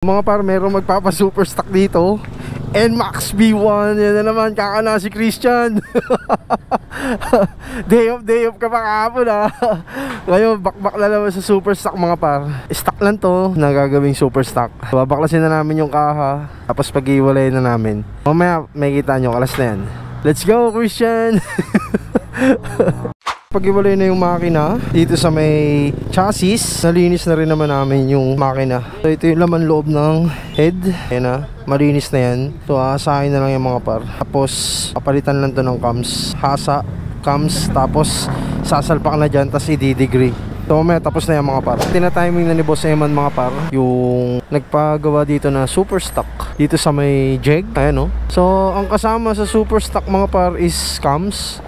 Mga par, merong magpapa super stock dito. NMAX B1, yan na naman, kakana si Christian. Day off ka pa kahapon ha. Ngayon, bakbak na naman sa super stock mga par. Stock lang to na gagawing super stock. Babaklasin na namin yung kaha, tapos pag-iwalay na namin. Mamaya, may kita nyo, kalas na yan. Let's go Christian. Pag-iwalay na yung makina dito sa may chassis, nalinis na rin naman namin yung makina. So ito yung laman loob ng head. Ayan na, malinis na yan. So aasahin na lang yung mga par. Tapos papalitan lang to ng cams. Hasa, cams, tapos sasalpak na dyan, tapos i-degree. So mamaya tapos na yung mga par. Tina-timing na ni Boss Eman mga par yung nagpagawa dito na super stock dito sa may jeg. Ayan o. So ang kasama sa super stock mga par is cams,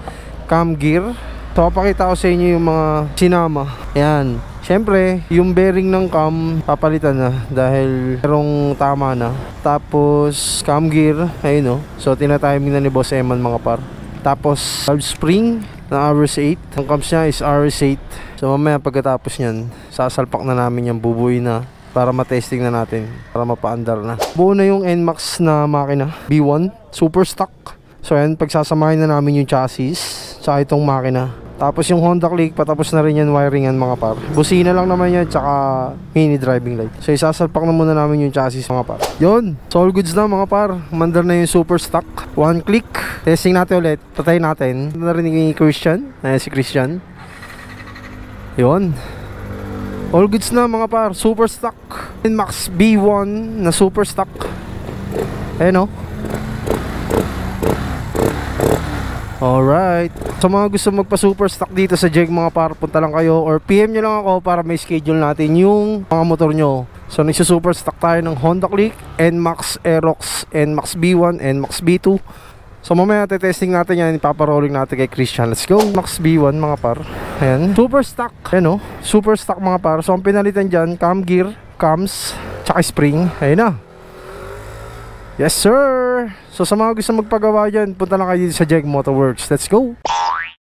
cam gear. So papakita ko sa inyo yung mga sinama. Ayan. Siyempre, yung bearing ng cam papalitan na dahil merong tama na. Tapos cam gear, ayun o. So tina-timing na ni Boss Eman mga par. Tapos valve spring na RS8. Ang cams niya is RS8. So mamaya pagkatapos nyan, sasalpak na namin yung bubuy na para matesting na natin, para mapaandar na. Buo na yung NMAX na makina B1 super stock. So ayan, pagsasamahin na namin yung chassis sa itong makina. Tapos yung Honda Click, patapos na rin yan wiringan mga par. Busina lang naman yan, tsaka mini driving light. So isasalpak na muna namin yung chassis mga par. Yun, so all goods na mga par. Mandar na yung super stock. One click. Testing natin ulit, tatayin natin. Narinig ni Christian. Ayan si Christian. Yun, all goods na mga par. Super stock NMAX B1 na super stock. Ayan o. Alright, sa mga gusto magpa super stock dito sa jeg mga par, punta lang kayo or PM nyo lang ako para may schedule natin yung mga motor nyo. So nagsusuper stock tayo ng Honda Click, NMAX Aerox, NMAX B1, NMAX B2. So mamaya testing natin yan, ipaparolling natin kay Christian. Let's go. NMAX B1 mga par. Ayan, super stock. Ayan o, super stock mga par. So ang pinalitan dyan, cam gear, cams, tsaka spring. Ayan na. Yes sir. So sa mga gusto magpagawa dyan, punta lang kayo dito sa Jeg Motorworks. Let's go.